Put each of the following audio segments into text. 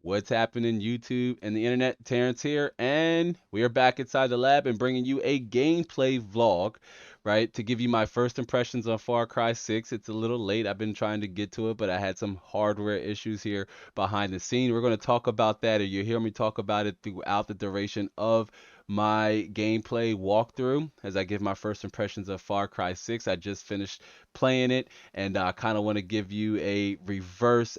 What's happening, YouTube and the internet? Terrence here, and we are back inside the lab and bringing you a gameplay vlog, right? To give you my first impressions on Far Cry 6. It's a little late. I've been trying to get to it, but I had some hardware issues here behind the scene. We're going to talk about that, or you hear me talk about it throughout the duration of my gameplay walkthrough as I give my first impressions of Far Cry 6. I just finished playing it, and I kind of want to give you a reverse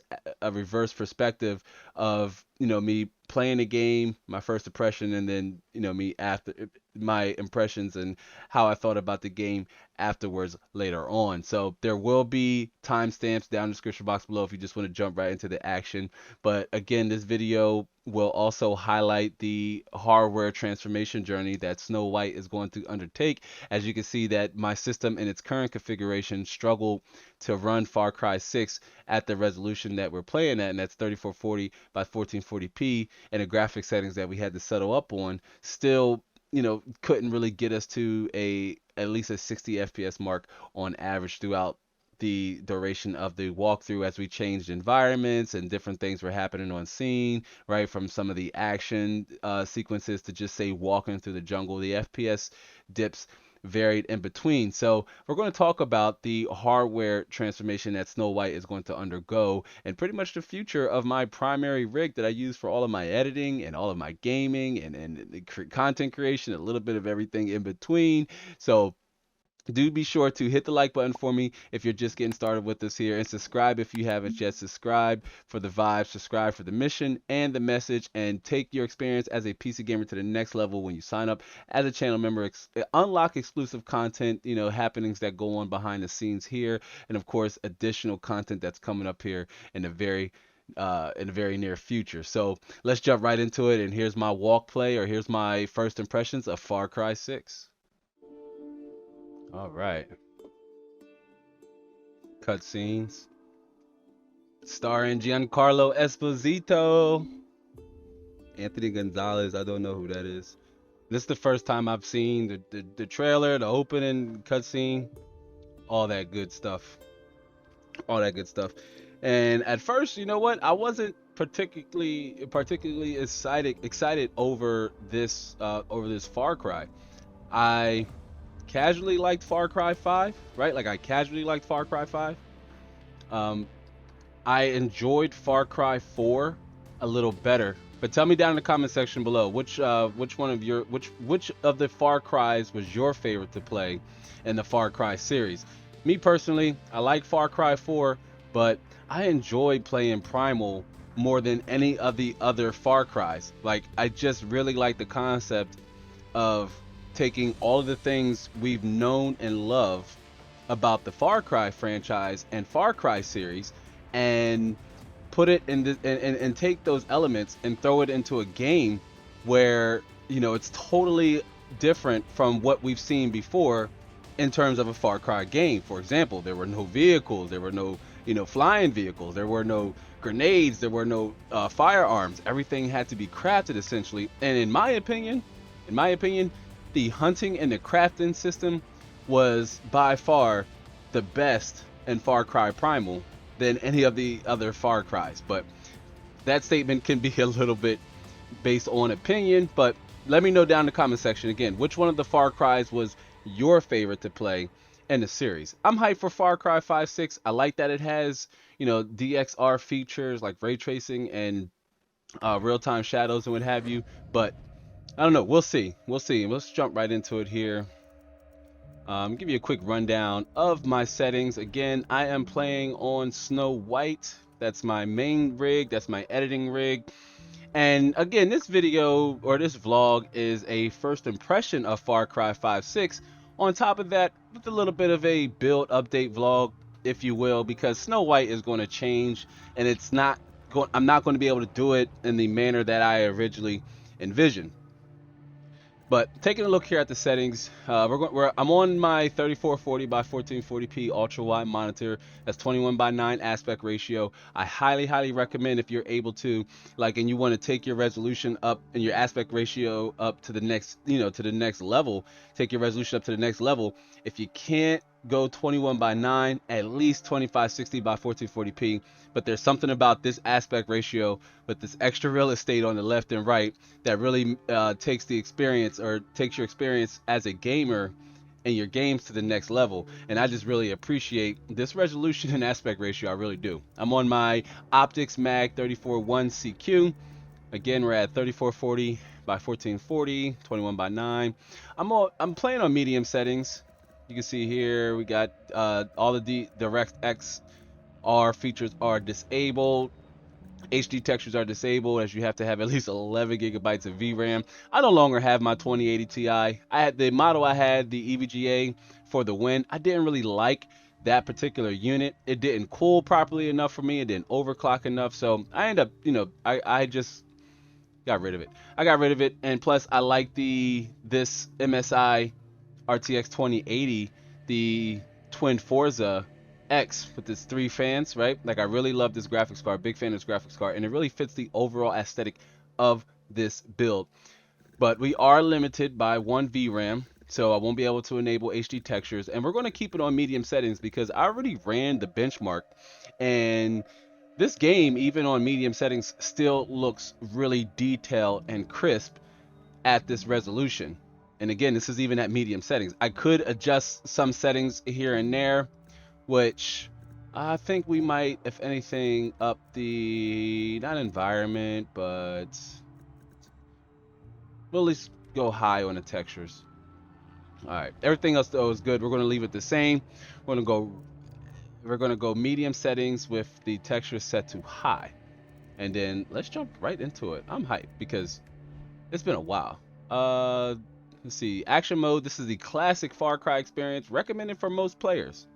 perspective of me playing the game, my first impression, and then me after my impressions and how I thought about the game afterwards later on. So there will be timestamps down in the description box below if you just want to jump right into the action. But again, this video will also highlight the hardware transformation journey that Snow White is going to undertake. As you can see that my system in its current configuration struggled to run Far Cry 6 at the resolution that we're playing at, and that's 3440 by 1440p, and the graphic settings that we had to settle up on still couldn't really get us to at least a 60 FPS mark on average throughout the duration of the walkthrough as we changed environments and different things were happening on scene, right? From some of the action sequences to just say walking through the jungle. The FPS dips varied in between. So we're going to talk about the hardware transformation that Snow White is going to undergo and pretty much the future of my primary rig that I use for all of my editing and all of my gaming and content creation, a little bit of everything in between. So do be sure to hit the like button for me if you're just getting started with us here, and subscribe if you haven't yet. Subscribe for the vibe, subscribe for the mission and the message, and take your experience as a PC gamer to the next level when you sign up as a channel member. Unlock exclusive content, happenings that go on behind the scenes here, and of course additional content that's coming up here in the very near future. So let's jump right into it, and here's my walk play, or here's my first impressions of Far Cry 6. All right. Cutscenes. Starring Giancarlo Esposito. Anthony Gonzalez. I don't know who that is. This is the first time I've seen the trailer, the opening cutscene, all that good stuff. All that good stuff. And at first, you know what? I wasn't particularly excited over this Far Cry. I casually liked Far Cry 5, right? Like I casually liked Far Cry 5. Um, I enjoyed Far Cry 4 a little better. But tell me down in the comment section below which of the Far Cries was your favorite to play in the Far Cry series. Me personally, I like Far Cry 4, but I enjoyed playing Primal more than any of the other Far Cries. Like I just really like the concept of taking all of the things we've known and loved about the Far Cry franchise and Far Cry series and put it in and take those elements and throw it into a game where it's totally different from what we've seen before in terms of a Far Cry game. For example, there were no vehicles, there were no flying vehicles, there were no grenades, there were no firearms. Everything had to be crafted essentially, and in my opinion, the hunting and the crafting system was by far the best in Far Cry Primal than any of the other Far Cries. But that statement can be a little bit based on opinion, but let me know down in the comment section again, which one of the Far Cries was your favorite to play in the series. I'm hyped for Far Cry 5-6. I like that it has, DXR features like ray tracing and real-time shadows and what have you, but I don't know. We'll see. Let's jump right into it here. Give you a quick rundown of my settings. Again, I am playing on Snow White. That's my main rig. That's my editing rig. And again, this video or this vlog is a first impression of Far Cry 5-6. On top of that, with a little bit of a build update vlog, if you will, because Snow White is going to change, and I'm not going to be able to do it in the manner that I originally envisioned. But taking a look here at the settings, I'm on my 3440 by 1440p ultra wide monitor. That's 21:9 aspect ratio. I highly recommend, if you're able to, and you want to take your resolution up and your aspect ratio up to the next, to the next level, take your resolution up to the next level. If you can't go 21 by 9, at least 2560 by 1440p. But there's something about this aspect ratio with this extra real estate on the left and right that really takes the experience, or takes your experience as a gamer and your games to the next level. And I just really appreciate this resolution and aspect ratio. I really do. I'm on my Optics Mag 34-1 CQ. Again, we're at 3440 by 1440, 21 by 9. I'm playing on medium settings. You can see here we got all the DirectX R features are disabled. HD textures are disabled, as you have to have at least 11 gigabytes of VRAM. I no longer have my 2080 Ti. I had the model I had, the EVGA for the win. I didn't really like that particular unit. It didn't cool properly enough for me. It didn't overclock enough. So I end up, I just got rid of it. I got rid of it, and plus I like this MSI RTX 2080, the twin Forza X with its 3 fans, right? Like, I really love this graphics card, big fan of this graphics card, and it really fits the overall aesthetic of this build. But we are limited by 1 VRAM, so I won't be able to enable HD textures, and we're going to keep it on medium settings because I already ran the benchmark, and this game, even on medium settings, still looks really detailed and crisp at this resolution. And again, this is even at medium settings. I could adjust some settings here and there, which I think we might, if anything, up the, not environment, but we'll at least go high on the textures. All right, everything else though is good. We're going to leave it the same. We're going to go medium settings with the texture set to high. And then let's jump right into it. I'm hyped because it's been a while. Let's see. Action mode. This is the classic Far Cry experience, recommended for most players.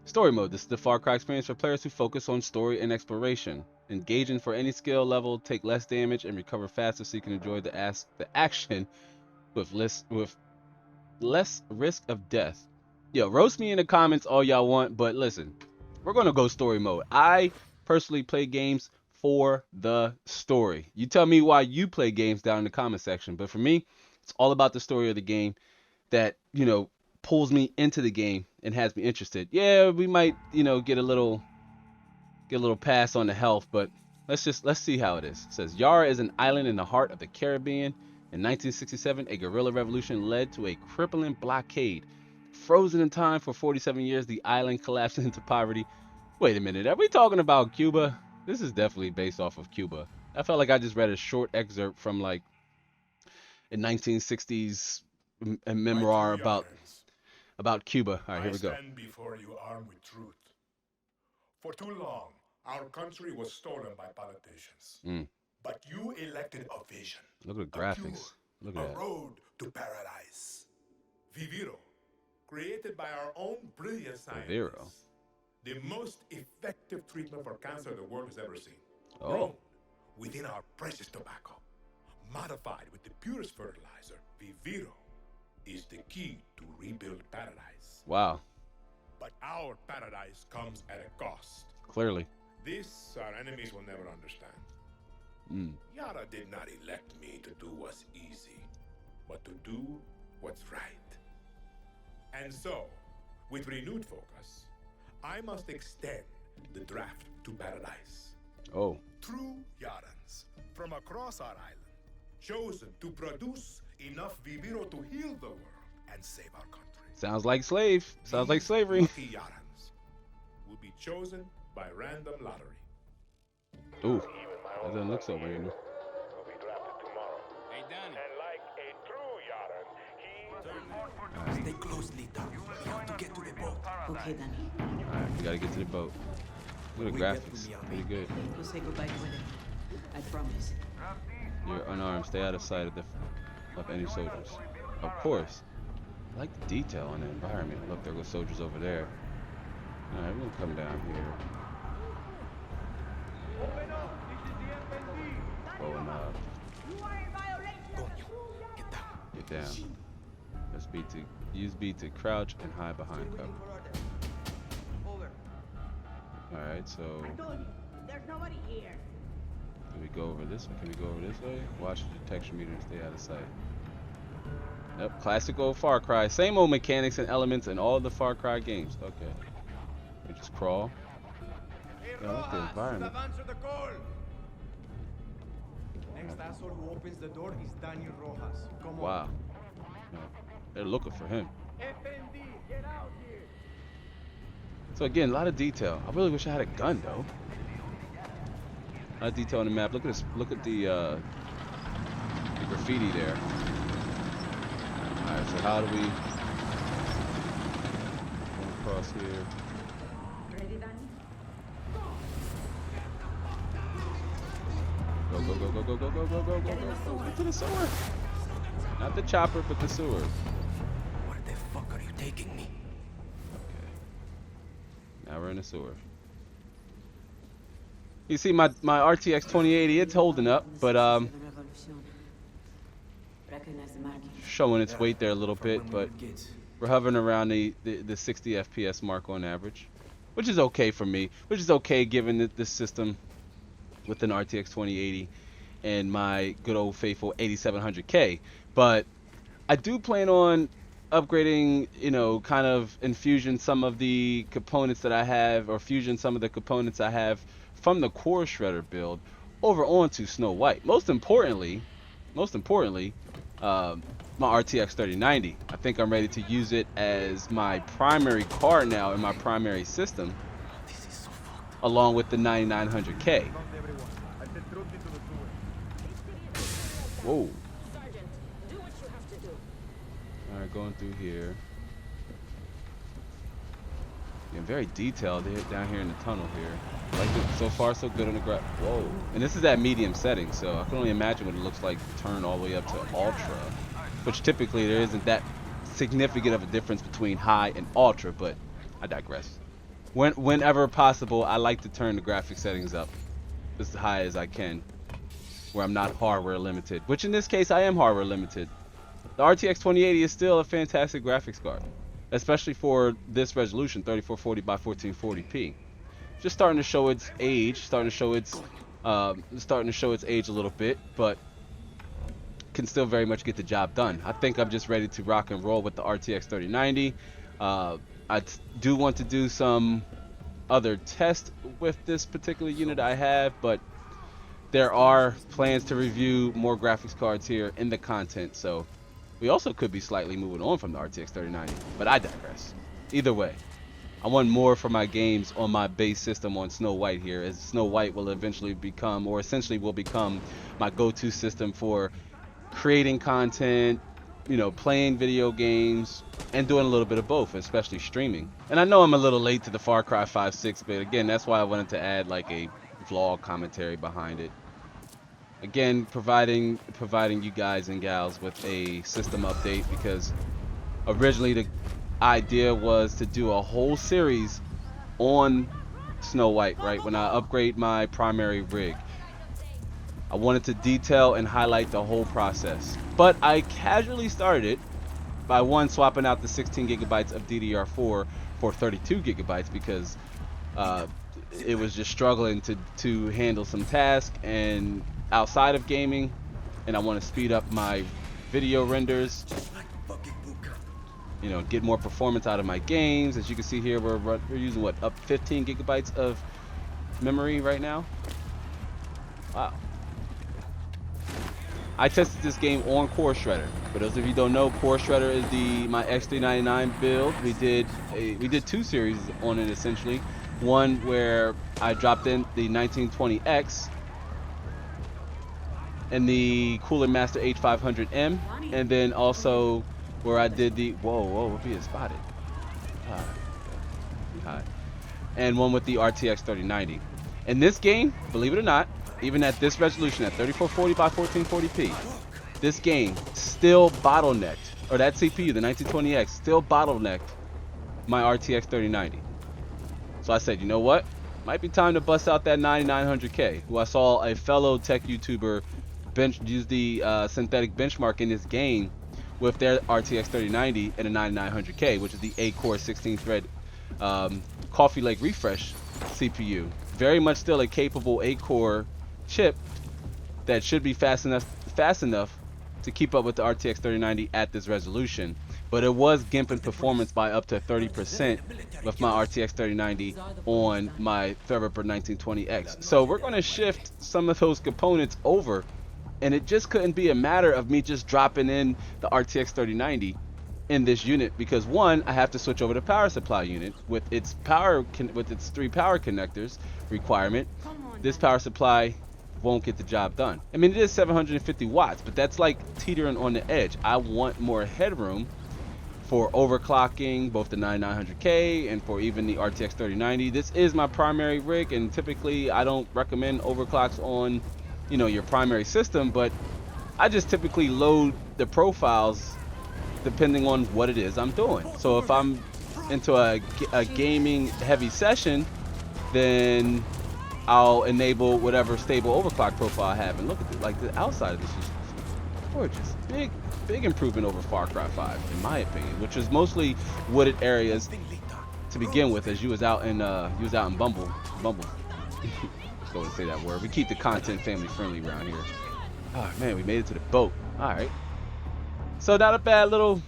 Story mode. This is the Far Cry experience for players who focus on story and exploration. Engaging for any skill level, take less damage, and recover faster so you can enjoy the action with less risk of death. Yo, roast me in the comments all y'all want, but listen, we're going to go story mode. I personally play games for the story. You tell me why you play games down in the comment section, but for me, it's all about the story of the game that, pulls me into the game and has me interested. Yeah, we might, get a little pass on the health, but let's see how it is. It says Yara is an island in the heart of the Caribbean. In 1967, a guerrilla revolution led to a crippling blockade. Frozen in time for 47 years, the island collapsed into poverty. Wait a minute, are we talking about Cuba? This is definitely based off of Cuba. I felt like I just read a short excerpt from like a 1960s memoir about Cuba. All right, here we go. I stand before you armed with truth. For too long, our country was stolen by politicians. But you elected a vision. Look at the graphics. Look at that. A road to paradise. Viviro, created by our own brilliant scientists. Viviro. The most effective treatment for cancer the world has ever seen. Oh. Grown within our precious tobacco. Modified with the purest fertilizer. Viviro is the key to rebuild paradise. Wow. But our paradise comes at a cost. Clearly. This our enemies will never understand. Yara did not elect me to do what's easy, but to do what's right. And so, with renewed focus, I must extend the draft to paradise. Oh. True Yarans from across our island, chosen to produce enough Viviro to heal the world and save our country. Sounds like like slavery. Lucky Yarans will be chosen by random lottery. Ooh, that doesn't look so very new. Will be drafted tomorrow. Hey, Danny. And like a true Yaran, he... Stay close, Lita. We have to get to the boat. Okay, Danny. Alright, we gotta get to the boat. Look at the graphics. Pretty good. We'll say goodbye to it. I promise. You're unarmed. Stay out of sight of any soldiers. Of course. I like the detail in the environment. Look, there go soldiers over there. Alright, we're gonna come down here. Going up. Get down. Use B to crouch and hide behind cover. Alright, so There's nobody here. can we go over this way? Can we go over this way? Watch the detection meter and stay out of sight. Yep, classic old Far Cry. Same old mechanics and elements in all the Far Cry games. Okay. We just crawl. Yeah, I like the environment. Next asshole who opens the door is Daniel Rojas. Come on. Wow. Yeah. They're looking for him. Get out here. So again, a lot of detail. I really wish I had a gun though. A lot of detail on the map. Look at this. Look at the graffiti there. All right. So how do we go across here? Ready, Danny? Go go go go go go go go go go go. Get to the sewer. Not the chopper, but the sewer. Where the fuck are you taking me? Okay. Now we're in the sewer. You see my RTX 2080, it's holding up, but Recognize the marking. showing its weight there a little bit, but we're hovering around the 60 FPS mark on average, which is okay for me, which is okay given this system with an RTX 2080 and my good old faithful 8700K. But I do plan on upgrading, you know, kind of infusing some of the components that I have, or fusing some of the components I have from the core shredder build over onto Snow White. Most importantly, my RTX 3090. I think I'm ready to use it as my primary card now in my primary system, along with the 9900K. Whoa. Sergeant, do what you have to do. All right, going through here. Yeah, very detailed here, down here in the tunnel here. Like it, so far so good on the ground. Whoa. And this is at medium setting, so I can only imagine what it looks like turned all the way up to ultra, which typically there isn't that significant of a difference between high and ultra, but I digress. Whenever possible, I like to turn the graphic settings up as high as I can, where I'm not hardware limited, which in this case I am hardware limited. The RTX 2080 is still a fantastic graphics card, especially for this resolution, 3440 by 1440p. Just starting to show its age, starting to show its age a little bit, but can still very much get the job done. I think I'm just ready to rock and roll with the RTX 3090. I do want to do some other tests with this particular unit I have, but there are plans to review more graphics cards here in the content, so we also could be slightly moving on from the RTX 3090, but I digress. Either way, I want more for my games on my base system on Snow White here, as Snow White will eventually become, or essentially will become, my go-to system for creating content, you know, playing video games, and doing a little bit of both, especially streaming. And I know I'm a little late to the Far Cry 5.6, but again, that's why I wanted to add like a vlog commentary behind it. Again, providing you guys and gals with a system update, because originally the idea was to do a whole series on Snow White, right? When I upgrade my primary rig, I wanted to detail and highlight the whole process. But I casually started it by swapping out the 16 gigabytes of DDR4 for 32 gigabytes because it was just struggling to handle some tasks and outside of gaming, and I want to speed up my video renders, you know, get more performance out of my games. As you can see here, we're using what, up 15 gigabytes of memory right now. Wow. I tested this game on Core Shredder. For those of you who don't know, Core Shredder is my X399 build. We did two series on it essentially. One where I dropped in the 1920X and the Cooler Master H500M, and then also where I did the we're being spotted. Hi. And one with the RTX 3090. In this game, believe it or not, even at this resolution at 3440 by 1440p, this game still bottlenecked, or that CPU, the 1920X, still bottlenecked my RTX 3090. So I said, you know what? Might be time to bust out that 9900K, who I saw a fellow tech YouTuber use the synthetic benchmark in this game with their RTX 3090 and a 9900K, which is the 8-core 16-thread Coffee Lake refresh CPU. Very much still a capable 8-core chip that should be fast enough to keep up with the RTX 3090 at this resolution, but it was gimping performance by up to 30% with my RTX 3090 on my Threadripper 1920X. So we're going to shift some of those components over, and it just couldn't be a matter of me just dropping in the RTX 3090 in this unit, because one, I have to switch over to power supply unit with its with its 3 power connectors requirement. This power supply won't get the job done. I mean, it is 750 watts, but that's like teetering on the edge. I want more headroom for overclocking both the 9900K and for even the RTX 3090. This is my primary rig, and typically I don't recommend overclocks on, you know, your primary system, but I just typically load the profiles depending on what it is I'm doing. So if I'm into a gaming heavy session, then I'll enable whatever stable overclock profile I have. And look at it, like the outside of this is gorgeous. Big improvement over Far Cry 5, in my opinion, which was mostly wooded areas to begin with, as you was out in Bumble. Just go and say that word. We keep the content family friendly around here. Oh man, we made it to the boat. All right. So not a bad little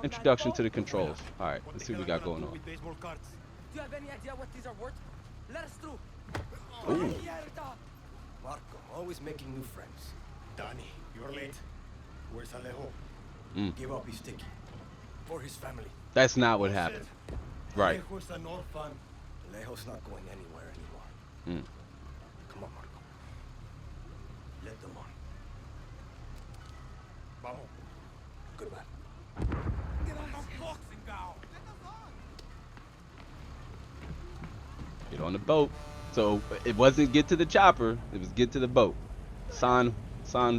introduction to the controls. All right, let's see what we got going on. Do you have any idea what these are worth? Let us through. Ooh. Marco, always making new friends. Danny, you're late. Where's Alejo? Give up his ticket. For his family. That's not what happened. Right. Alejo's an orphan. Alejo's not going anywhere anymore. Come on, Marco. Let them on. Vamos. Goodbye. Get on the boat. So it wasn't get to the chopper, it was get to the boat. San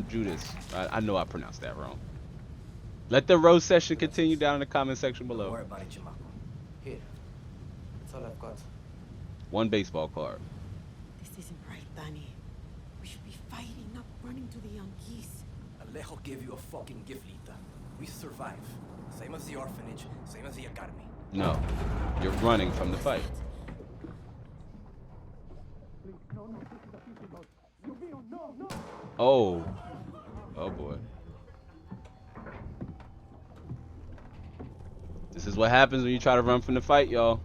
Judas. I know I pronounced that wrong. Let the roast session continue down in the comment section Don't below. worry about it, Chamaco. Here. That's all I've got. 1 baseball card. This isn't right, Danny. We should be fighting, not running to the young geese. Alejo gave you a fucking gift, Lita. We survive. Same as the orphanage, same as the academy. No. You're running from the fight. Oh. Oh boy. This is what happens when you try to run from the fight, y'all.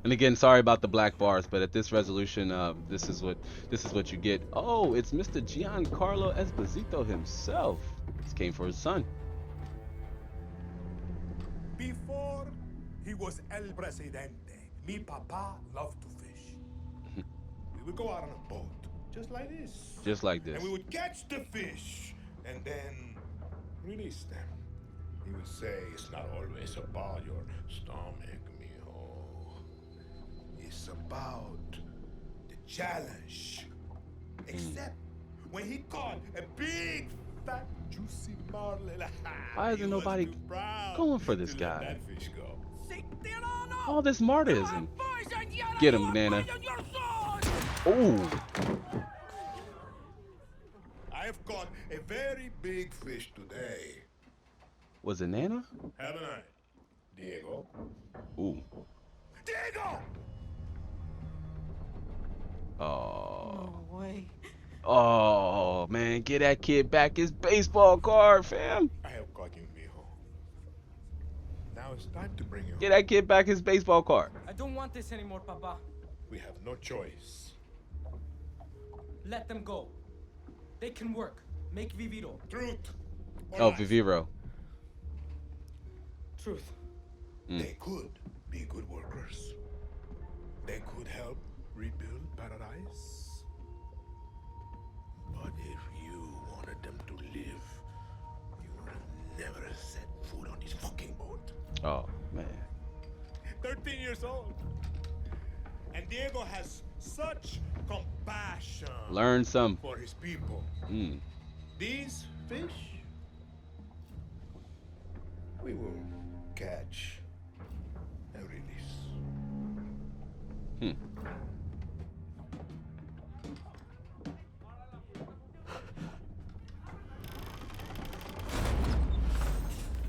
And again, sorry about the black bars, but at this resolution, this is what you get. Oh, it's Mr. Giancarlo Esposito himself. This came for his son. Before he was El Presidente, mi papa loved to fish. We would go out on a boat, just like this. Just like this. And we would catch the fish and then release them. He would say, it's not always about your stomach, mijo. It's about the challenge. Except when he caught a big, fat, juicy marlin. Why isn't nobody going for this guy? Let that fish go. All this martyrism. Get him, Nana. Ooh. I have caught a very big fish today. Was it Nana? Haven't I, Diego? Ooh. Diego! Oh. No way. Oh, man. Get that kid back his baseball card, fam. I have caught you, mijo. Now it's time to bring you Get home. that kid back his baseball card. I don't want this anymore, Papa. We have no choice. Let them go. They can work. Make Viviro. Truth. or Oh, lies. Viviro. Truth. They could be good workers. They could help rebuild paradise. But if you wanted them to live, you would have never set foot on this fucking boat. Oh, man. 13 years old. And Diego has such compassion Learn some. for his people. Mm. These fish, we will catch and release.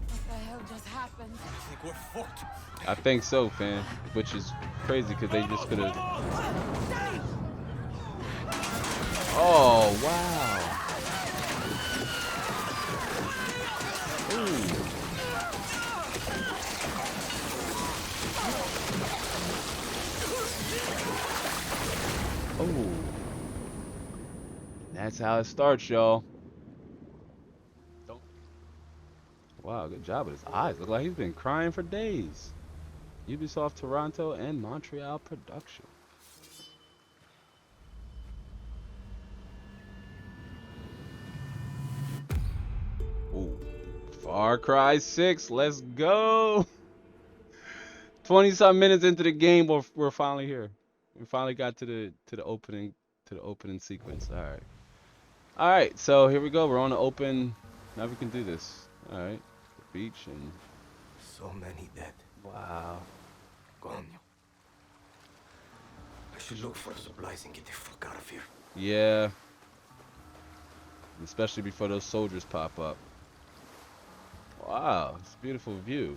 What the hell We're fucked. I think so, fam. Which is crazy because they just could have. Oh wow. Ooh. Oh. That's how it starts, y'all. Wow, good job with his eyes. Look like he's been crying for days. Ubisoft Toronto and Montreal production. Ooh. Far Cry 6, let's go. 20-some minutes into the game, we're finally here. We finally got to the opening sequence. All right. All right, so here we go. We're on the open. Now we can do this. All right. The beach and So many dead. wow. Gone. I should look for the supplies and get the fuck out of here. Yeah. Especially before those soldiers pop up. Wow, it's a beautiful view.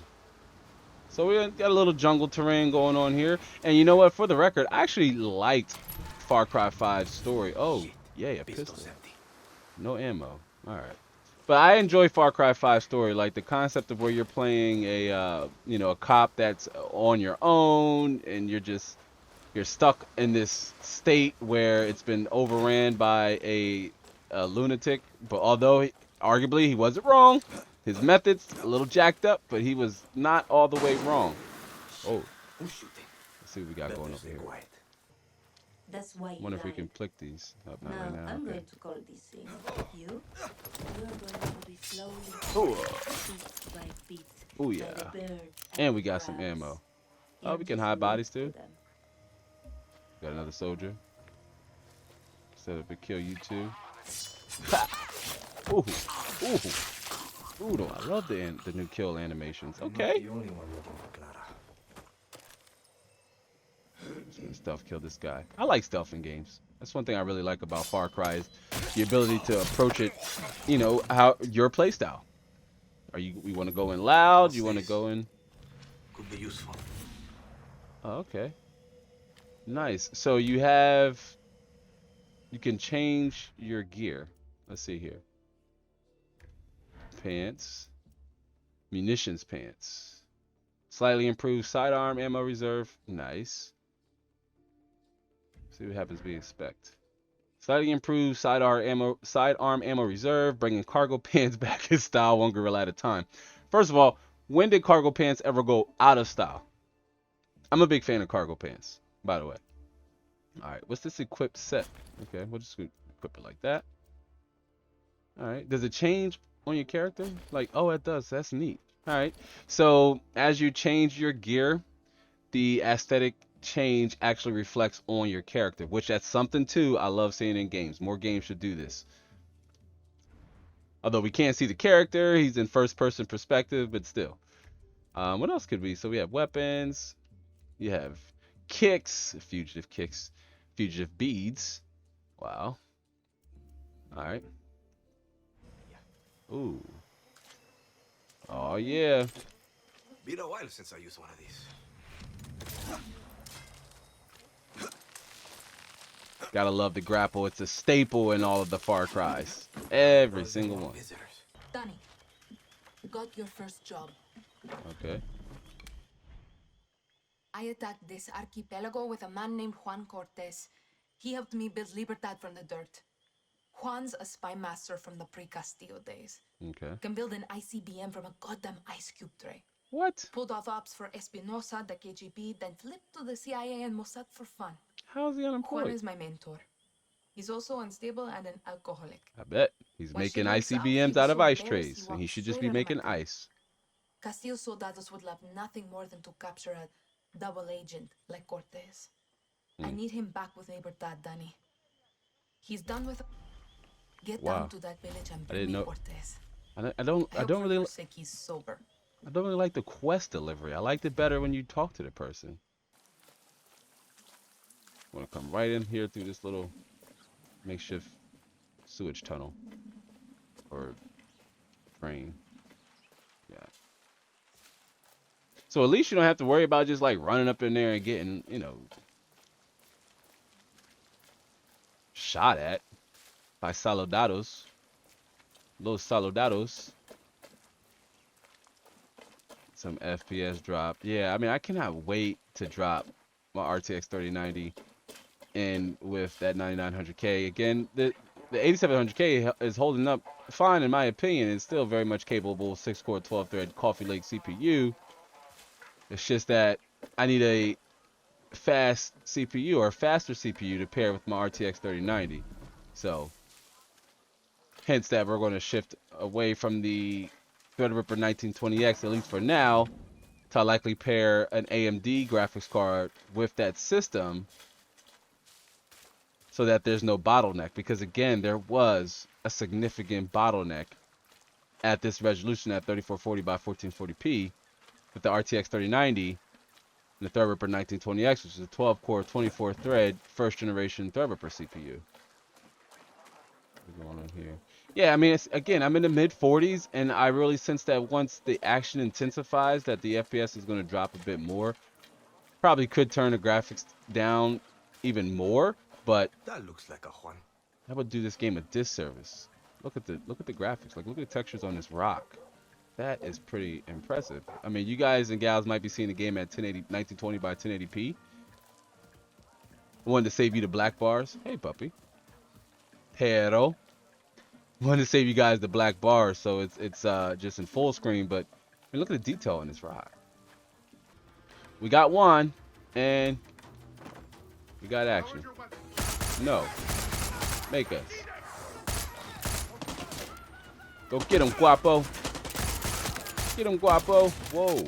So we got a little jungle terrain going on here. And you know what? For the record, I actually liked Far Cry 5's story. Oh, yeah, a pistol. Empty. No ammo. All right. But I enjoy Far Cry 5 story, like the concept of where you're playing a a cop that's on your own and you're stuck in this state where it's been overran by a lunatic. But although arguably he wasn't wrong, his methods a little jacked up, but he was not all the way wrong. Oh, Who's shooting? let's see what we got going over Stay here. quiet. That's why he Wonder if we lied. can flick these. Oh, not Now, right now. I'm Okay. going to call this thing. You're going to be slowly, Oh, bit by bit, oh by yeah. the bird And we got some crabs. ammo. Oh, we And can just hide wait bodies for too. them. Got another soldier. Set up and kill you too. Ha! Ooh, ooh, ooh! I love the new kill animations. I'm not Okay. the only one looking for Clara. Just gonna stealth kill this guy. I like stealth in games. That's one thing I really like about Far Cry is the ability to approach it, how your playstyle. We want to go in loud? You want to go in? Could be useful. Oh, okay. Nice. So you can change your gear. Let's see here. Pants. Munitions pants. Slightly improved sidearm ammo reserve. Nice. See what happens we expect. Slightly improved sidearm ammo reserve, bringing cargo pants back in style, one gorilla at a time. First of all, when did cargo pants ever go out of style? I'm a big fan of cargo pants, by the way. All right, what's this equipped set? Okay, we'll just equip it like that. All right, does it change on your character? Like, oh, it does. That's neat. All right, so as you change your gear, the aesthetic change actually reflects on your character, which that's something too I love seeing in games. More games should do this. Although we can't see the character, he's in first person perspective, but still. What else could we? So we have weapons. You have kicks, fugitive beads. Wow. All right. Ooh. Oh yeah. Been a while since I used one of these. Gotta love the grapple. It's a staple in all of the Far Cries. Every single one. Visitors. Danny, got your first job. Okay. I attacked this archipelago with a man named Juan Cortez. He helped me build Libertad from the dirt. Juan's a spy master from the pre-Castillo days. Okay. Can build an ICBM from a goddamn ice cube tray. What? Pulled off ops for Espinosa, the KGB, then flipped to the CIA and Mossad for fun. How is he Juan unemployed? is my mentor. He's also unstable and an alcoholic. I bet. He's When making shit works out, he ICBMs was out of so ice embarrassed trays, he and he walked should just straight be out of my making camp. ice. Castillo soldados would love nothing more than to capture a double agent like Cortez. I need him back with Libertad, Danny. He's done with. Get Wow. down to that village and I bring didn't me know. Cortez. I I don't hope for really. your sake he's sober. I don't really like the quest delivery. I liked it better when you talk to the person. Want to come right in here through this little makeshift sewage tunnel or drain. Yeah. So at least you don't have to worry about just like running up in there and getting, you know, shot at by soldados. Los soldados. Some FPS drop. Yeah, I mean, I cannot wait to drop my RTX 3090 and with that 9900K. Again, the 8700K is holding up fine in my opinion. It's still very much capable 6-core 12-thread Coffee Lake CPU. It's just that I need a fast CPU or a faster CPU to pair with my RTX 3090. So, hence that we're going to shift away from the Threadripper 1920X, at least for now, to likely pair an AMD graphics card with that system so that there's no bottleneck. Because again, there was a significant bottleneck at this resolution at 3440 by 1440p with the RTX 3090 and the Threadripper 1920X, which is a 12-core, 24-thread, first-generation Threadripper CPU. What's going on here? Yeah, I mean, it's, again, I'm in the mid-40s, and I really sense that once the action intensifies, that the FPS is going to drop a bit more. Probably could turn the graphics down even more, but That looks like a Juan. that would do this game a disservice. Look at the graphics. Like, look at the textures on this rock. That is pretty impressive. I mean, you guys and gals might be seeing the game at 1920 by 1080p. I wanted to save you the black bars. Hey, puppy. Pero. Wanted to save you guys the black bars, so it's just in full screen. But I mean, look at the detail on this rock. We got one, and we got action. No. Make us. Go get him, Guapo. Get him, Guapo. Whoa.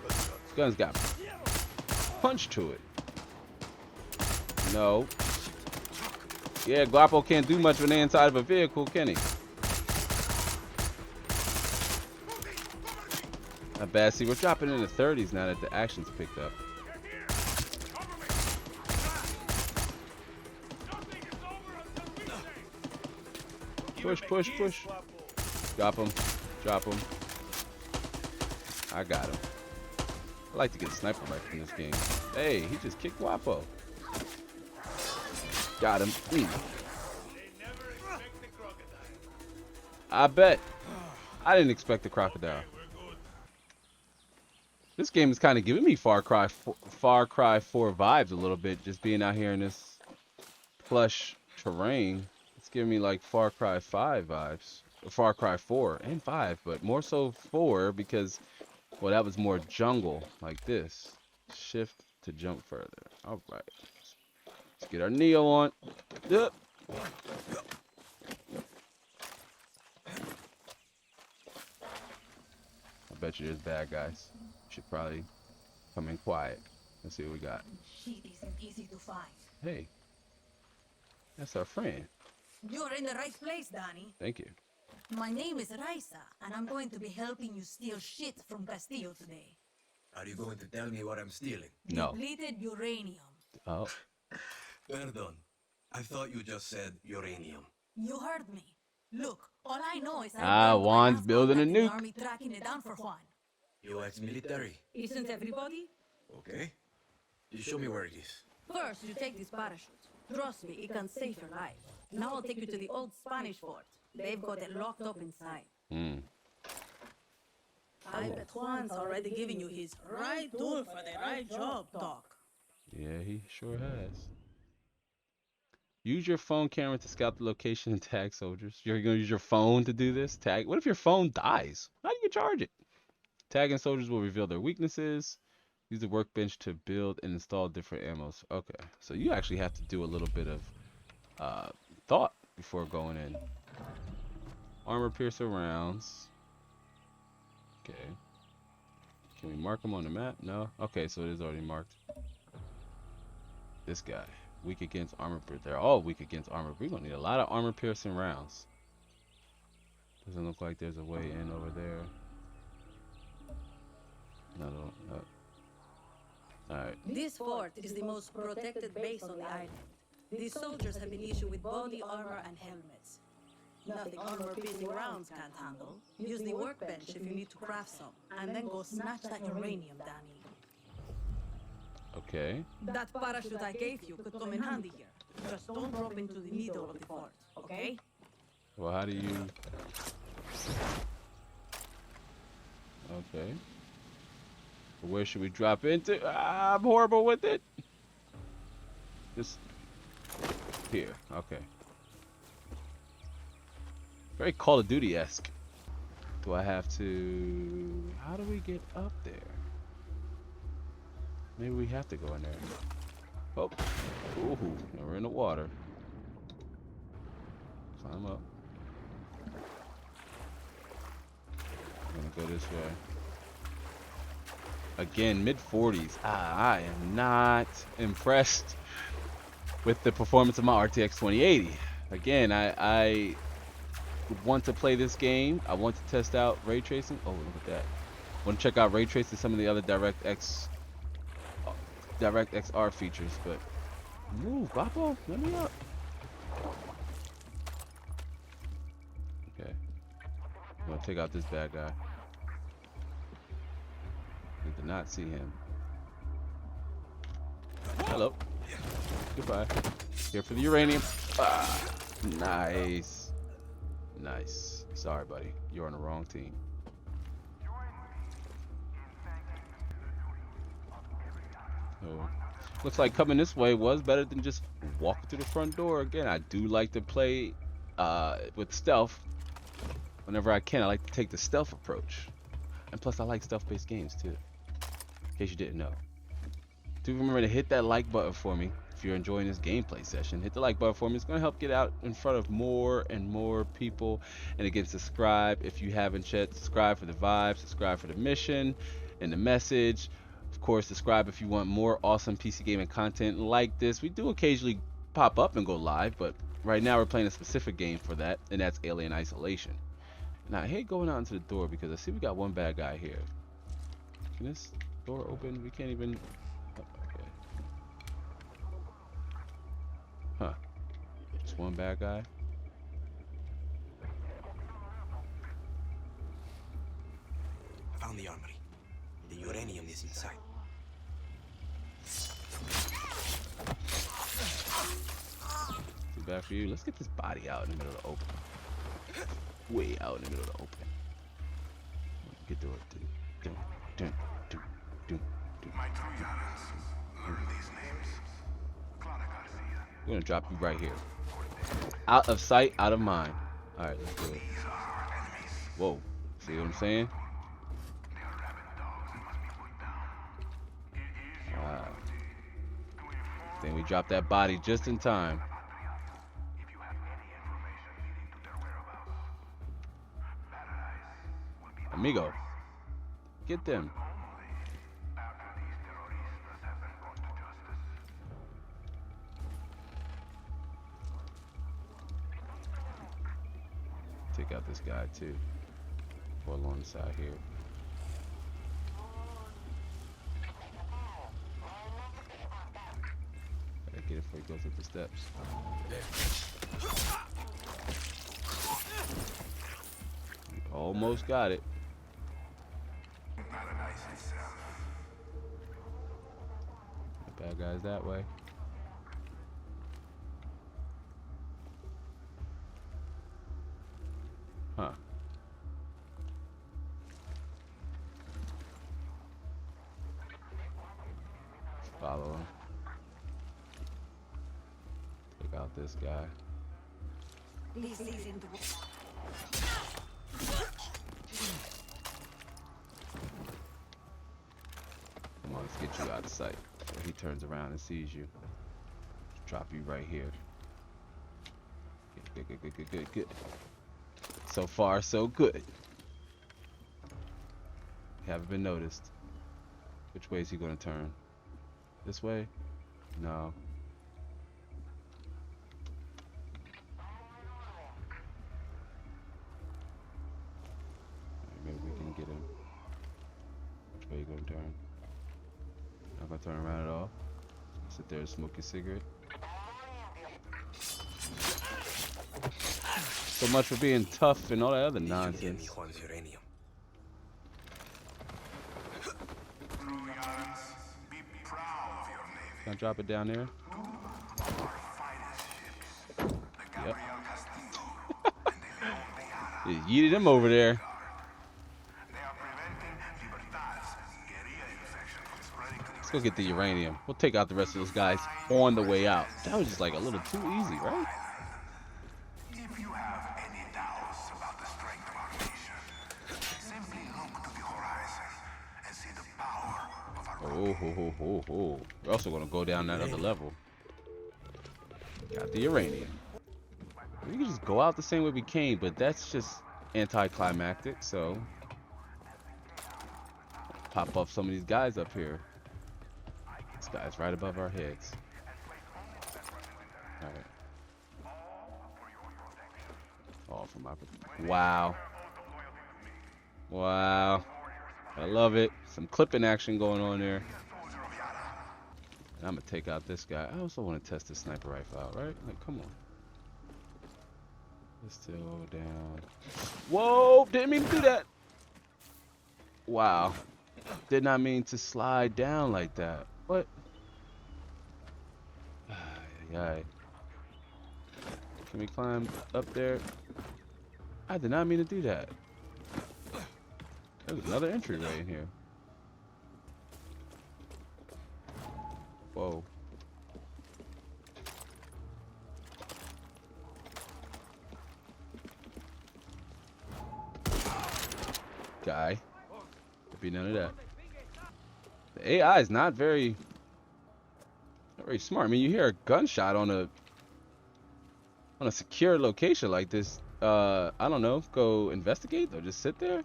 This gun's got punch to it. No. Yeah, Guapo can't do much when they're inside of a vehicle, can he? Not bad. See, we're dropping in the 30s now that the action's picked up. Push, push, push. Drop him. Drop him. I got him. I like to get a sniper rifle in this game. Hey, he just kicked Guapo. Got him. I bet. I didn't expect the crocodile. This game is kind of giving me Far Cry 4 vibes a little bit, just being out here in this plush terrain. It's giving me like Far Cry 5 vibes. Far Cry 4 and 5, but more so 4 because, well, that was more jungle like this. Shift to jump further. All right. Let's get our Neo on. Yep. I bet you there's bad guys. Should probably come in quiet. Let's see what we got. Shit isn't easy to find. Hey. That's our friend. You're in the right place, Danny. Thank you. My name is Raisa, and I'm going to be helping you steal shit from Castillo today. Are you going to tell me what I'm stealing? No. Depleted uranium. Oh. Perdon. I thought you just said uranium. You heard me. Look, all I know is Juan's building a nuke. Army tracking it down for Juan. You ex-military. Isn't everybody? Okay. You show me where it is. First, you take this parachute. Trust me, it can save your life. Now I'll take you to the old Spanish fort. They've got it locked up inside. I bet Juan's already giving you his right tool for the right job, Doc. Yeah, he sure has. Use your phone camera to scout the location and tag soldiers. You're going to use your phone to do this? Tag? What if your phone dies? How do you charge it? Tagging soldiers will reveal their weaknesses. Use the workbench to build and install different ammos. Okay, so you actually have to do a little bit of thought before going in. Armor piercer rounds. Okay. Can we mark them on the map? No? Okay, so it is already marked. This guy. Weak against armor. They're all weak against armor. We're going to need a lot of armor piercing rounds. Doesn't look like there's a way in over there. No. Alright. This fort is the most protected base on the island. These soldiers have been issued with body armor and helmets. Nothing armor-piercing rounds can't handle. Use the workbench if you need to craft some, and then go snatch that uranium, Danny. Okay. That parachute I gave you could come in handy here. Just don't drop into the middle of the fort, okay? Well, how do you... Okay. Where should we drop into? Ah, I'm horrible with it. Just here. Okay. Very Call of Duty-esque. Do I have to... How do we get up there? Maybe we have to go in there. Oh. Ooh. Now we're in the water. Climb up. I'm gonna go this way. Again, mid-40s. I am not impressed with the performance of my RTX 2080. Again, I want to play this game. I want to test out ray tracing. Oh, look at that. I want to check out ray tracing, some of the other DirectX R features, but move, Guapo, let me up. Okay. I'm gonna take out this bad guy. I did not see him. Hello. Goodbye. Here for the uranium. Ah, nice. Nice. Sorry, buddy. You're on the wrong team. Oh. Looks like coming this way was better than just walking through the front door. Again, I do like to play with stealth. Whenever I can, I like to take the stealth approach. And plus, I like stealth-based games, too. In case you didn't know. Do remember to hit that like button for me. If you're enjoying this gameplay session, hit the like button for me. It's going to help get out in front of more and more people. And again, subscribe if you haven't yet. Subscribe for the vibe, subscribe for the mission and the message. Of course, subscribe if you want more awesome PC gaming content like this. We do occasionally pop up and go live, but right now we're playing a specific game for that, and that's Alien Isolation. Now, I hate going out into the door because I see we got one bad guy here. Can this door open? We can't even... Oh, okay. Huh. Just one bad guy? I found the armory. The uranium is inside. Too bad for you. Let's get this body out in the middle of the open. Way out in the middle of the open. Get to it, dude. Learn these names. We're gonna drop you right here. Out of sight, out of mind. Alright, let's do it. Whoa. See what I'm saying? Then we drop that body just in time. Amigo, get them. Take out this guy too. Or along the side here. Gotta get it before he goes up the steps. Almost got it. Paradise itself. The bad guy's that way. Huh. Follow him. Take out this guy. Come on, let's get you out of sight. So he turns around and sees you. Drop you right here. Good. So far, so good. Haven't been noticed. Which way is he gonna turn? This way? No. Maybe we can get him. Which way you gonna turn? Not gonna turn around at all. Sit there and smoke a cigarette. So much for being tough and all that other nonsense. Can I drop it down there? Yep. You yeeted him over there. Let's go get the uranium. We'll take out the rest of those guys on the way out. That was just like a little too easy, right? If you have any doubts about the strength of our nation, simply look to the horizon and see the power of our Oh. We're also gonna go down that other level. Got the uranium. We can just go out the same way we came, but that's just anticlimactic, so pop up some of these guys up here. This guy's right above our heads. Alright. All from my wow. Wow. I love it. Some clipping action going on there. And I'm gonna take out this guy. I also want to test this sniper rifle out, right? Like, come on. Let's still down. Whoa! Didn't mean to do that. Wow. Did not mean to slide down like that. What? Can we climb up there? I did not mean to do that. There's another entryway in here. Whoa. Guy. There'd be none of that. The AI is not very smart. I mean, you hear a gunshot on a secure location like this. I don't know. Go investigate or just sit there.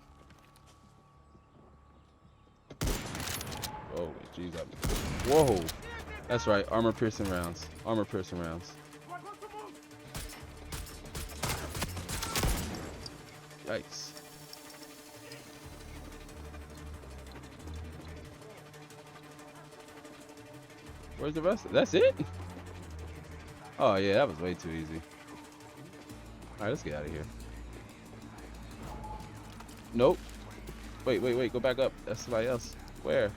Oh, geez. Whoa. That's right. Armor piercing rounds. Armor piercing rounds. Yikes. Where's the rest? That's it? Oh, yeah. That was way too easy. Alright, let's get out of here. Nope. Wait. Go back up. That's somebody else. Where?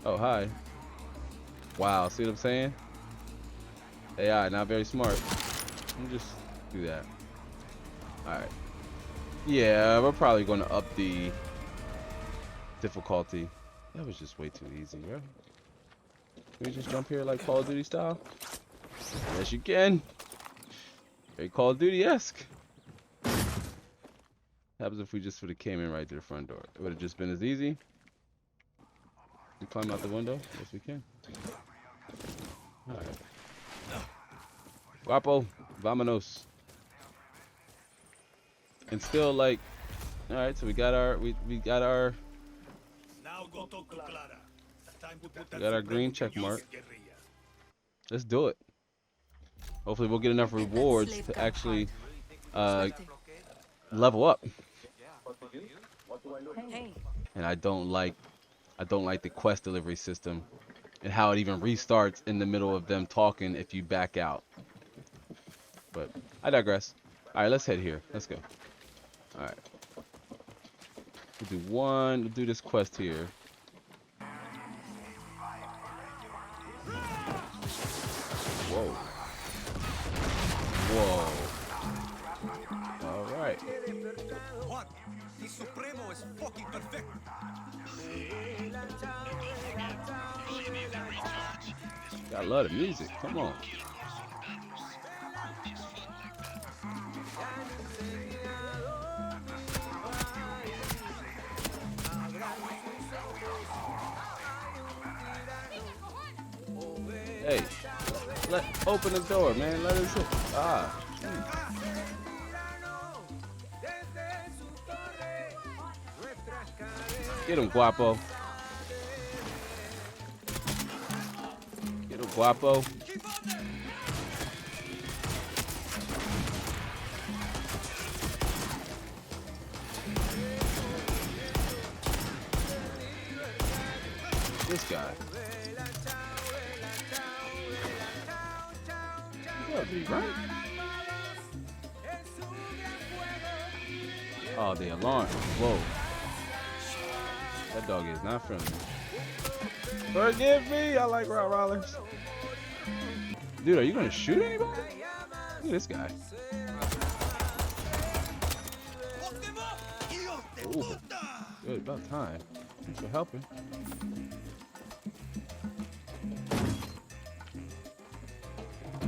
Oh, hi. Wow, see what I'm saying? AI, not very smart. Let me just do that. Alright. Yeah, we're probably going to up the difficulty. That was just way too easy, right? Can we just jump here like Call of Duty style? Yes, you can. Very Call of Duty-esque. What happens if we just would have came in right to the front door? It would have just been as easy. We climb out the window? Yes, we can. Alright. Guapo, vámonos. And still like, alright, so we got our green check mark. Let's do it. Hopefully we'll get enough rewards to actually level up. And I don't like the quest delivery system and how it even restarts in the middle of them talking if you back out. But I digress. Alright, let's head here. Let's go. Alright. We'll do this quest here. Whoa. Alright. I love the music. Come on. Hey, open the door, man. Let us in. Ah. Get him, Guapo. Get him, Guapo. This guy. Right? Oh, the alarm. Whoa. That dog is not friendly. Forgive me. I like Rottweilers. Dude, are you gonna shoot anybody? Look at this guy. Ooh. Good, about time. Thanks for helping.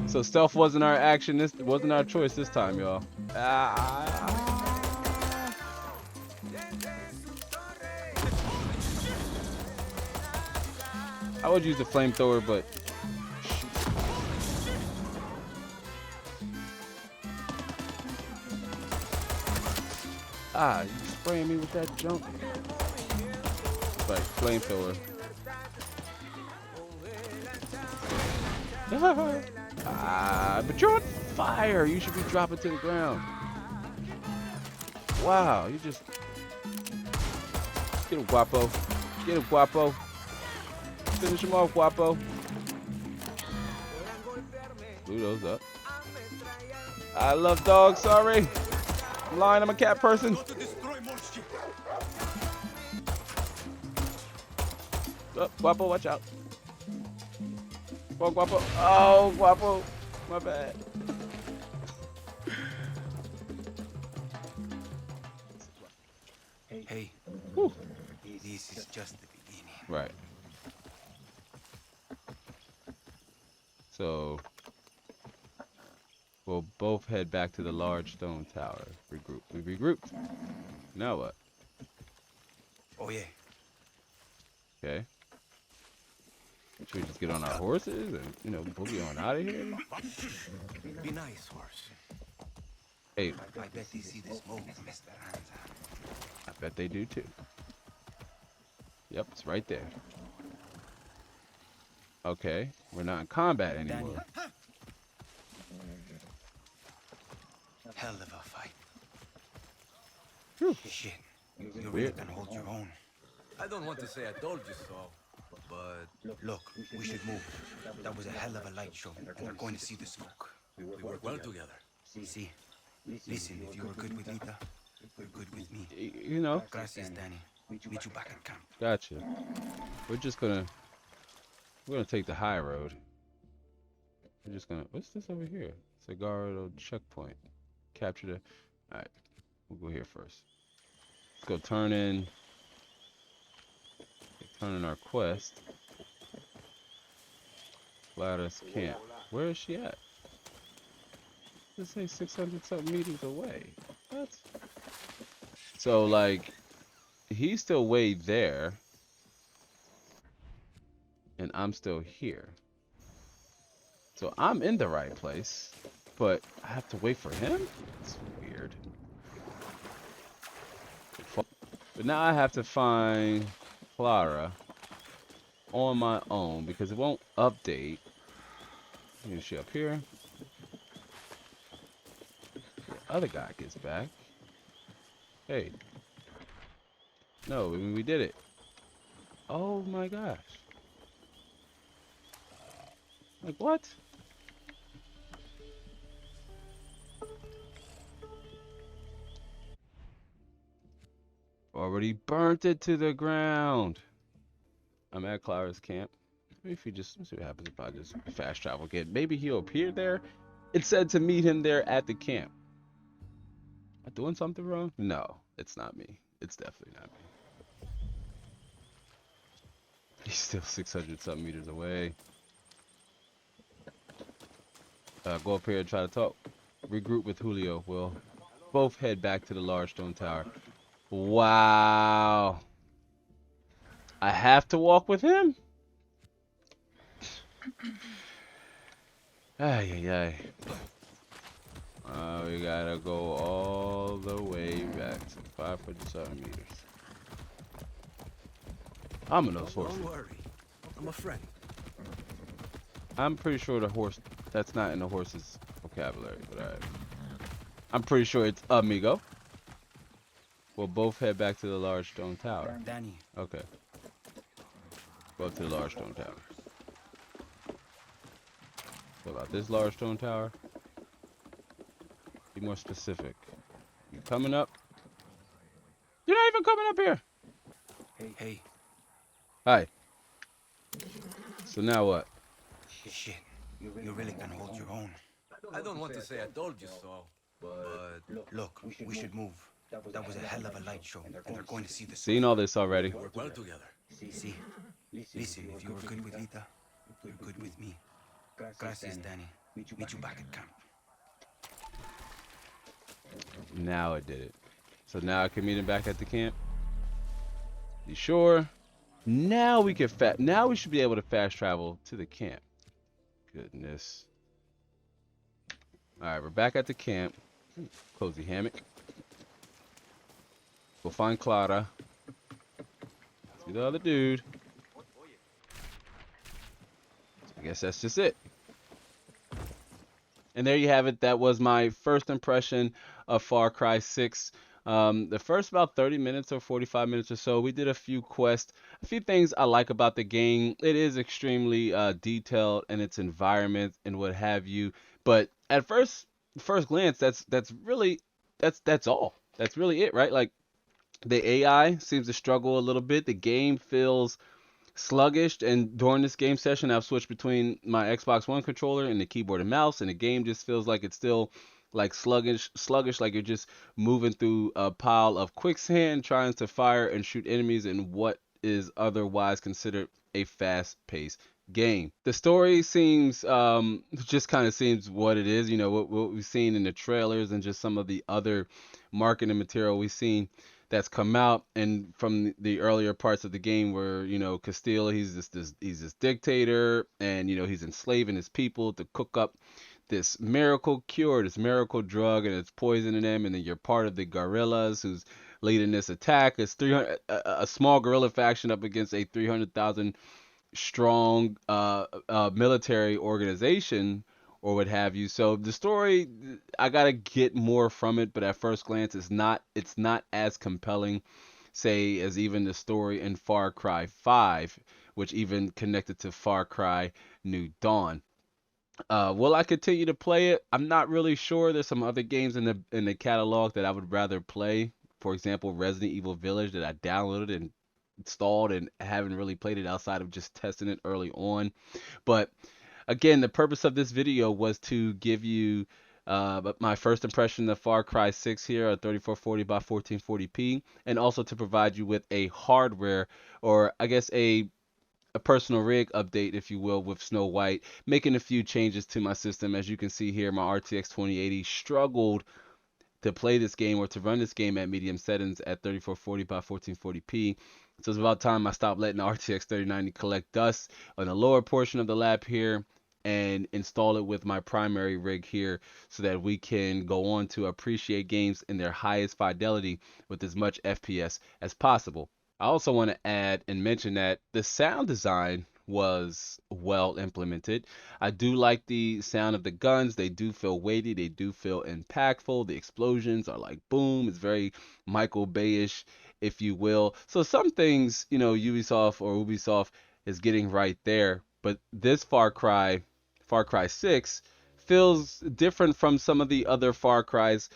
So stealth wasn't our action. This wasn't our choice this time, y'all. I would use the flamethrower, but you spraying me with that junk? It's like flamethrower. But you're on fire. You should be dropping to the ground. Wow, you just get him, Guapo. Get him, Guapo. Finish him off, Guapo. Blew those up. I love dogs. Sorry, I'm lying. I'm a cat person. Oh, Guapo, watch out. Come on, Guapo. Oh, Guapo. My bad. Hey, Whew. this is just the beginning. Right. So we'll both head back to the large stone tower. Regroup. We regrouped. Now what? Oh yeah. Okay. Should we just get on our horses and, you know, boogie on out of here? Be nice, horse. Hey, I bet they see the smoke from Esperanza. I bet they do too. Yep, it's right there. Okay, we're not in combat anymore. Hell of a fight. Whew. Shit, you really Weird. can hold your own. I don't want to say I told you so, but Look, we should move. That was a hell of a light show, and they're going to see the smoke. we work well together. See, listen, if you were good with Lita, you're good with me. You know, Gracias, Danny. Meet you back in camp. gotcha. We're gonna take the high road. We're just gonna, what's this over here? Cigarro checkpoint. Capture the, all right, we'll go here first. Let's go turn in our quest. Gladys camp. Where is she at? Let's say 600 something meters away. What? So like, he's still way there, and I'm still here. So I'm in the right place, but I have to wait for him? It's weird. But now I have to find Clara on my own because it won't update. Is she up here? The other guy gets back. Hey. No, we did it. Oh my gosh. Like what? Already burnt it to the ground. I'm at Clara's camp. Maybe if let's see what happens if I just fast travel again. Maybe he'll appear there. It said to meet him there at the camp. Am I doing something wrong? No, it's not me. It's definitely not me. He's still 600 something meters away. Go up here and try to talk. Regroup with Julio. We'll both head back to the large stone tower. Wow. I have to walk with him? Ay, ay, ay. We gotta go all the way back to 500 something meters. I'm in those horses. Don't worry, I'm a friend. I'm pretty sure the horse, that's not in the horse's vocabulary, but alright. I'm pretty sure it's amigo. We'll both head back to the large stone tower. Danny. Okay. Go up to the large stone tower. What about this large stone tower? Be more specific. You coming up? You're not even coming up here. Hey, Hi. So now what? shit. You're really gonna hold your own. I don't want to say I told you so, but Look, we should move. That was a hell of a light show, and they're going to see the Seen all this already. we work well together. See, listen, if you were good with Lita, you're good with me. Gracias, Danny. Meet you back at camp. Now it did it. So now I can meet him back at the camp. You sure? Now we can now we should be able to fast travel to the camp. Goodness. All right, we're back at the camp. Cozy hammock. We'll find Clara. See the other dude. I guess that's just it. And there you have it. That was my first impression of Far Cry 6. The first about 30 minutes or 45 minutes or so, we did a few quests, a few things I like about the game. It is extremely detailed in its environment and what have you. But at first glance, that's really that's all. That's really it, right? Like the AI seems to struggle a little bit. The game feels sluggish, and during this game session I've switched between my Xbox One controller and the keyboard and mouse, and the game just feels like it's still like sluggish, like you're just moving through a pile of quicksand trying to fire and shoot enemies in what is otherwise considered a fast-paced game. The story seems just kind of seems what it is, you know, what we've seen in the trailers and just some of the other marketing material we've seen that's come out, and from the earlier parts of the game where, you know, Castile, he's this dictator, and, you know, he's enslaving his people to cook up this miracle cure, this miracle drug, and it's poisoning them, and then you're part of the guerrillas who's leading this attack. It's 300 a small guerrilla faction up against a 300,000 strong military organization or what have you. So the story, I gotta get more from it, but at first glance, it's not as compelling, say, as even the story in Far Cry 5, which even connected to Far Cry New Dawn. Will I continue to play it? I'm not really sure. There's some other games in the catalog that I would rather play. For example, Resident Evil Village that I downloaded and installed and haven't really played it outside of just testing it early on. But again, the purpose of this video was to give you my first impression of Far Cry 6 here at 3440 by 1440p, and also to provide you with a hardware, or I guess a personal rig update, if you will, with Snow White, making a few changes to my system. As you can see here, my RTX 2080 struggled to play this game or to run this game at medium settings at 3440 by 1440p. So it's about time I stopped letting the RTX 3090 collect dust on the lower portion of the lap here and install it with my primary rig here so that we can go on to appreciate games in their highest fidelity with as much FPS as possible. I also want to add and mention that the sound design was well implemented. I do like the sound of the guns. They do feel weighty. They do feel impactful. The explosions are like boom. It's very Michael Bay-ish, if you will. So some things, you know, Ubisoft is getting right there. But this Far Cry 6, feels different from some of the other Far Cries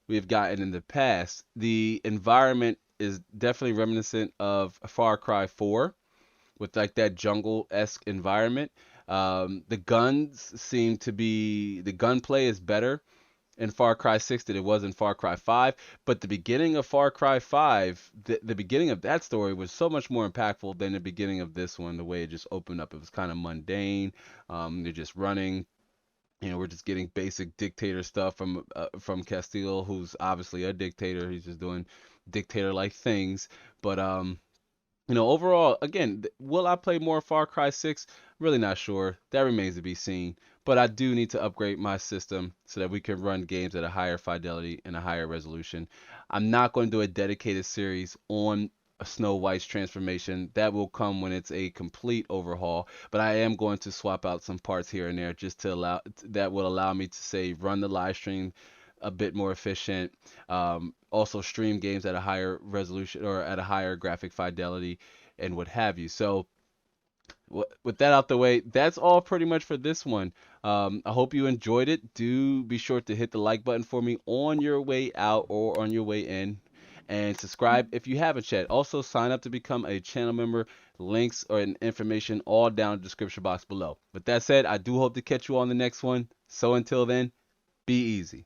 we've gotten in the past. The environment is definitely reminiscent of Far Cry 4 with like that jungle-esque environment. The gunplay is better in Far Cry 6 than it was in Far Cry 5, but the beginning of Far Cry 5, the beginning of that story was so much more impactful than the beginning of this one. The way it just opened up, it was kind of mundane. They're just running. You know, we're just getting basic dictator stuff from Castile, who's obviously a dictator. He's just doing dictator-like things. But you know, overall, again, will I play more Far Cry 6? Really not sure. That remains to be seen. But I do need to upgrade my system so that we can run games at a higher fidelity and a higher resolution. I'm not going to do a dedicated series on Snow White's transformation. That will come when it's a complete overhaul. But I am going to swap out some parts here and there just to allow me to say run the live stream a bit more efficient. Also stream games at a higher resolution or at a higher graphic fidelity and what have you. So with that out the way, that's all pretty much for this one. I hope you enjoyed it. Do be sure to hit the like button for me on your way out or on your way in. and subscribe if you haven't yet. Also, sign up to become a channel member. Links or information all down in the description box below. With that said, I do hope to catch you on the next one. So until then, be easy.